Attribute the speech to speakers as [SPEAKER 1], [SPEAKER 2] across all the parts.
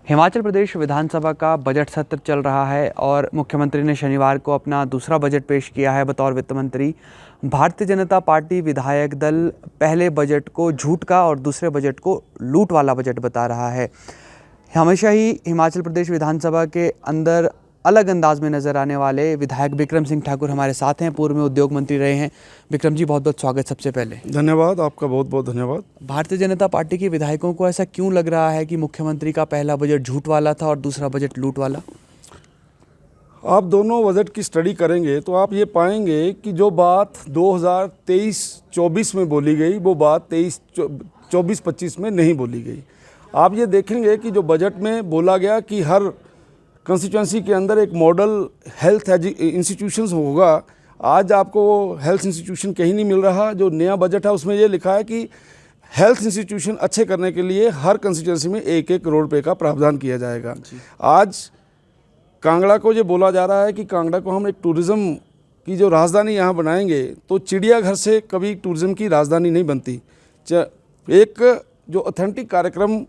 [SPEAKER 1] हिमाचल प्रदेश विधानसभा का बजट सत्र चल रहा है और मुख्यमंत्री ने शनिवार को अपना दूसरा बजट पेश किया है बतौर वित्त मंत्री। भारतीय जनता पार्टी विधायक दल पहले बजट को झूठ का और दूसरे बजट को लूट वाला बजट बता रहा है। हमेशा ही हिमाचल प्रदेश विधानसभा के अंदर अलग अंदाज में नजर आने वाले विधायक बिक्रम सिंह ठाकुर हमारे साथ हैं। पूर्व में उद्योग मंत्री रहे हैं। बिक्रम जी, बहुत बहुत स्वागत। सबसे पहले
[SPEAKER 2] धन्यवाद, आपका बहुत बहुत धन्यवाद।
[SPEAKER 1] भारतीय जनता पार्टी के विधायकों को ऐसा क्यों लग रहा है कि मुख्यमंत्री का पहला बजट झूठ वाला था और दूसरा बजट लूट वाला?
[SPEAKER 2] आप दोनों बजट की स्टडी करेंगे तो आप ये पाएंगे कि जो बात 2023-24 में बोली गई वो बात 23-24-25 में नहीं बोली गई। आप ये देखेंगे कि जो बजट में बोला गया कि हर कंस्टिट्यूंसी के अंदर एक मॉडल हेल्थ इंस्टीट्यूशंस होगा, आज आपको वो हेल्थ इंस्टीट्यूशन कहीं नहीं मिल रहा। जो नया बजट है उसमें ये लिखा है कि हेल्थ इंस्टीट्यूशन अच्छे करने के लिए हर कंस्टिट्यूंसी में 1-1 करोड़ रुपए का प्रावधान किया जाएगा। आज कांगड़ा को ये बोला जा रहा है कि कांगड़ा को हम एक टूरिज़्म की जो राजधानी यहाँ बनाएंगे, तो चिड़ियाघर से कभी टूरिज़्म की राजधानी नहीं बनती। एक जो ऑथेंटिक कार्यक्रम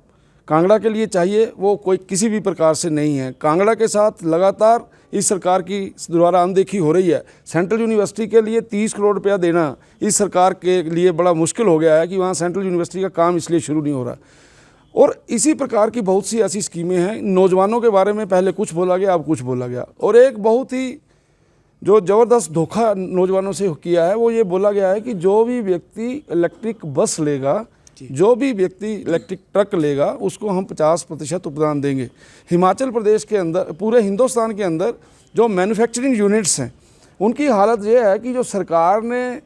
[SPEAKER 2] कांगड़ा के लिए चाहिए वो कोई किसी भी प्रकार से नहीं है। कांगड़ा के साथ लगातार इस सरकार की द्वारा अनदेखी हो रही है। सेंट्रल यूनिवर्सिटी के लिए 30 करोड़ रुपया देना इस सरकार के लिए बड़ा मुश्किल हो गया है कि वहाँ सेंट्रल यूनिवर्सिटी का काम इसलिए शुरू नहीं हो रहा। और इसी प्रकार की बहुत सी ऐसी स्कीमें हैं। नौजवानों के बारे में पहले कुछ बोला गया, अब कुछ बोला गया। और एक बहुत ही जो ज़बरदस्त धोखा नौजवानों से किया है वो ये बोला गया है कि जो भी व्यक्ति इलेक्ट्रिक बस लेगा, जो भी व्यक्ति इलेक्ट्रिक ट्रक लेगा, उसको हम 50% उपदान देंगे। हिमाचल प्रदेश के अंदर, पूरे हिंदुस्तान के अंदर जो मैन्युफैक्चरिंग यूनिट्स हैं उनकी हालत ये है कि जो सरकार ने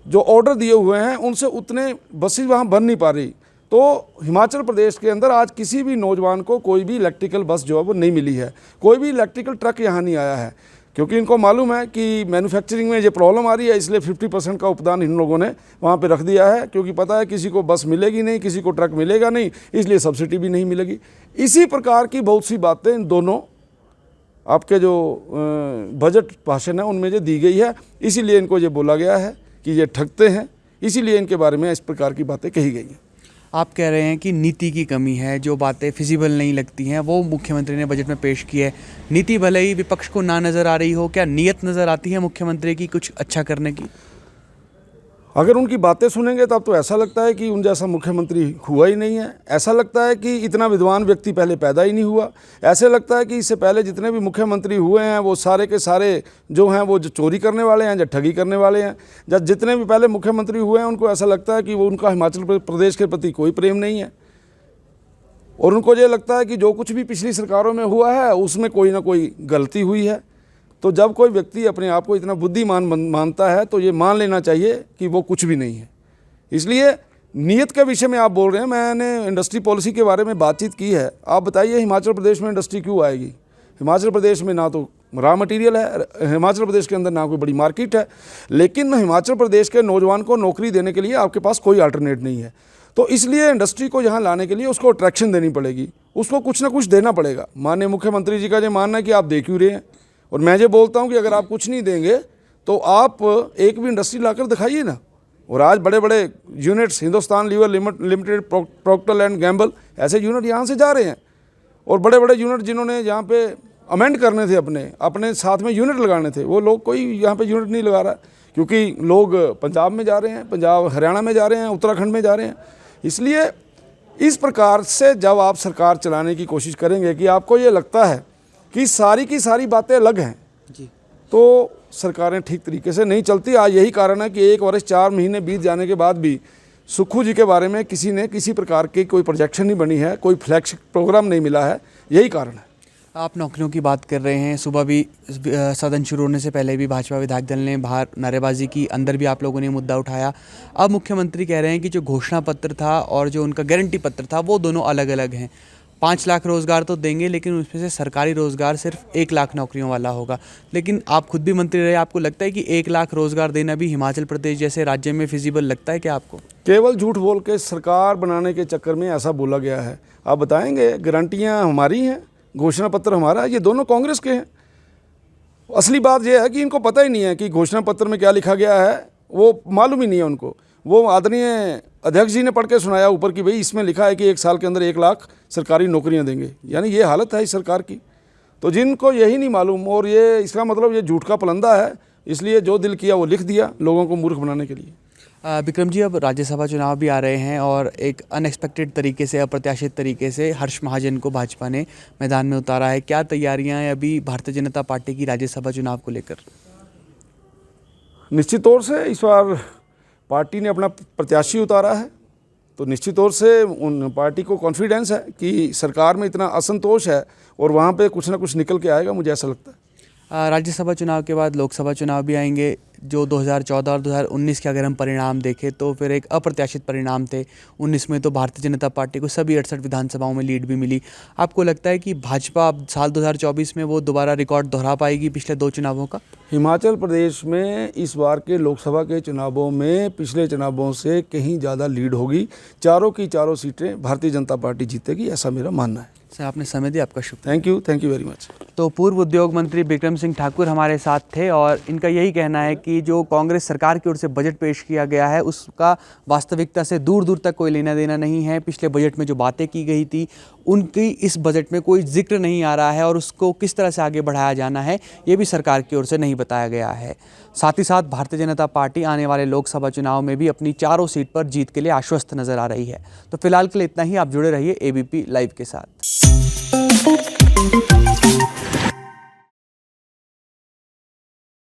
[SPEAKER 2] जो ऑर्डर दिए हुए हैं उनसे उतने बसेस वहाँ बन नहीं पा रही। तो हिमाचल प्रदेश के अंदर आज किसी भी नौजवान को कोई भी इलेक्ट्रिकल बस जो है वो नहीं मिली है, कोई भी इलेक्ट्रिकल ट्रक यहाँ नहीं आया है, क्योंकि इनको मालूम है कि मैन्युफैक्चरिंग में ये प्रॉब्लम आ रही है। इसलिए 50% का उपदान इन लोगों ने वहाँ पे रख दिया है, क्योंकि पता है किसी को बस मिलेगी नहीं, किसी को ट्रक मिलेगा नहीं, इसलिए सब्सिडी भी नहीं मिलेगी। इसी प्रकार की बहुत सी बातें इन दोनों आपके जो बजट भाषण है उनमें जो दी गई है, इसीलिए इनको ये बोला गया है कि ये ठगते हैं, इसीलिए इनके बारे में इस प्रकार की बातें कही गई हैं।
[SPEAKER 1] आप कह रहे हैं कि नीति की कमी है, जो बातें फिजिबल नहीं लगती हैं वो मुख्यमंत्री ने बजट में पेश की है। नीति भले ही विपक्ष को ना नज़र आ रही हो, क्या नीयत नज़र आती है मुख्यमंत्री की कुछ अच्छा करने की?
[SPEAKER 2] अगर उनकी बातें सुनेंगे तब तो ऐसा लगता है कि उन जैसा मुख्यमंत्री हुआ ही नहीं है। ऐसा लगता है कि इतना विद्वान व्यक्ति पहले पैदा ही नहीं हुआ। ऐसे लगता है कि इससे पहले जितने भी मुख्यमंत्री हुए हैं वो सारे के सारे जो हैं वो जो चोरी करने वाले हैं, जो ठगी करने वाले हैं। जब जितने भी पहले मुख्यमंत्री हुए हैं उनको ऐसा लगता है कि वो उनका हिमाचल प्रदेश के प्रति कोई प्रेम नहीं है, और उनको ये लगता है कि जो कुछ भी पिछली सरकारों में हुआ है उसमें कोई ना कोई गलती हुई है। तो जब कोई व्यक्ति अपने आप को इतना बुद्धिमान मानता है तो ये मान लेना चाहिए कि वो कुछ भी नहीं है। इसलिए नीयत के विषय में आप बोल रहे हैं, मैंने इंडस्ट्री पॉलिसी के बारे में बातचीत की है। आप बताइए हिमाचल प्रदेश में इंडस्ट्री क्यों आएगी? हिमाचल प्रदेश में ना तो रॉ मटेरियल है, हिमाचल प्रदेश के अंदर ना कोई बड़ी मार्केट है, लेकिन हिमाचल प्रदेश के नौजवान को नौकरी देने के लिए आपके पास कोई अल्टरनेट नहीं है। तो इसलिए इंडस्ट्री को यहाँ लाने के लिए उसको अट्रैक्शन देनी पड़ेगी, उसको कुछ ना कुछ देना पड़ेगा। माननीय मुख्यमंत्री जी का ये मानना है कि आप दे क्यों रहे हैं, और मैं ये बोलता हूँ कि अगर आप कुछ नहीं देंगे तो आप एक भी इंडस्ट्री लाकर दिखाइए ना। और आज बड़े बड़े units, Hindustan Lever Limited, Procter and Gamble, ऐसे यूनिट यहाँ से जा रहे हैं। और बड़े बड़े यूनिट जिन्होंने यहाँ पे अमेंड करने थे, अपने साथ में यूनिट लगाने थे, वो लोग कोई यहाँ पे यूनिट नहीं लगा रहा, क्योंकि लोग पंजाब में जा रहे हैं, पंजाब हरियाणा में जा रहे हैं, उत्तराखंड में जा रहे हैं। इसलिए इस प्रकार से जब आप सरकार चलाने की कोशिश करेंगे कि आपको ये लगता है कि सारी की सारी बातें अलग हैं जी, तो सरकारें ठीक तरीके से नहीं चलती। आज यही कारण है कि 1 वर्ष 4 महीने बीत जाने के बाद भी सुक्खू जी के बारे में किसी ने किसी प्रकार की कोई प्रोजेक्शन नहीं बनी है, कोई फ्लैगशिप प्रोग्राम नहीं मिला है। यही कारण है।
[SPEAKER 1] आप नौकरियों की बात कर रहे हैं। सुबह भी सदन शुरू होने से पहले भी भाजपा विधायक दल ने बाहर नारेबाजी की, अंदर भी आप लोगों ने मुद्दा उठाया। अब मुख्यमंत्री कह रहे हैं कि जो घोषणा पत्र था और जो उनका गारंटी पत्र था वो दोनों अलग अलग हैं। 5 लाख रोज़गार तो देंगे, लेकिन उसमें से सरकारी रोज़गार सिर्फ 1 लाख नौकरियों वाला होगा। लेकिन आप खुद भी मंत्री रहे, आपको लगता है कि 1 लाख रोज़गार देना भी हिमाचल प्रदेश जैसे राज्य में फिजिबल लगता है क्या आपको?
[SPEAKER 2] केवल झूठ बोल के सरकार बनाने के चक्कर में ऐसा बोला गया है। आप बताएंगे गारंटियाँ हमारी हैं, घोषणा पत्र हमारा है, ये दोनों कांग्रेस के हैं। असली बात यह है कि इनको पता ही नहीं है कि घोषणा पत्र में क्या लिखा गया है, वो मालूम ही नहीं है उनको। वो आदरणीय अध्यक्ष जी ने पढ़ के सुनाया ऊपर कि भाई इसमें लिखा है कि 1 साल के अंदर 1 लाख सरकारी नौकरियां देंगे, यानी ये हालत है इस सरकार की। तो जिनको यही नहीं मालूम, और ये इसका मतलब ये झूठ का पलंदा है, इसलिए जो दिल किया वो लिख दिया लोगों को मूर्ख बनाने के लिए।
[SPEAKER 1] विक्रम जी, अब राज्यसभा चुनाव भी आ रहे हैं और एक अनएक्सपेक्टेड तरीके से, अप्रत्याशित तरीके से हर्ष महाजन को भाजपा ने मैदान में उतारा है। क्या तैयारियां हैं अभी भारतीय जनता पार्टी की राज्यसभा चुनाव को लेकर?
[SPEAKER 2] निश्चित तौर से इस बार पार्टी ने अपना प्रत्याशी उतारा है, तो निश्चित तौर से उन पार्टी को कॉन्फिडेंस है कि सरकार में इतना असंतोष है और वहाँ पे कुछ ना कुछ निकल के आएगा, मुझे ऐसा लगता है।
[SPEAKER 1] राज्यसभा चुनाव के बाद लोकसभा चुनाव भी आएंगे। जो 2014 और 2019 के अगर हम परिणाम देखें तो फिर एक अप्रत्याशित परिणाम थे। 19 में तो भारतीय जनता पार्टी को सभी 68 विधानसभाओं में लीड भी मिली। आपको लगता है कि भाजपा अब साल 2024 में वो दोबारा रिकॉर्ड दोहरा पाएगी पिछले 2 चुनावों का?
[SPEAKER 2] हिमाचल प्रदेश में इस बार के लोकसभा के चुनावों में पिछले चुनावों से कहीं ज़्यादा लीड होगी। चारों की चारों सीटें भारतीय जनता पार्टी जीतेगी, ऐसा मेरा मानना है।
[SPEAKER 1] सर, आपने समय दिया, आपका शुक्रिया।
[SPEAKER 2] Thank you very much.
[SPEAKER 1] तो पूर्व उद्योग मंत्री बिक्रम सिंह ठाकुर हमारे साथ थे और इनका यही कहना है कि जो कांग्रेस सरकार की ओर से बजट पेश किया गया है उसका वास्तविकता से दूर दूर तक कोई लेना देना नहीं है। पिछले बजट में जो बातें की गई थी उनकी इस बजट में कोई जिक्र नहीं आ रहा है और उसको किस तरह से आगे बढ़ाया जाना है ये भी सरकार की ओर से नहीं बताया गया है। साथ ही साथ भारतीय जनता पार्टी आने वाले लोकसभा चुनाव में भी अपनी चारों सीट पर जीत के लिए आश्वस्त नजर आ रही है। तो फिलहाल के लिए इतना ही। आप जुड़े रहिए एबीपी लाइव के साथ।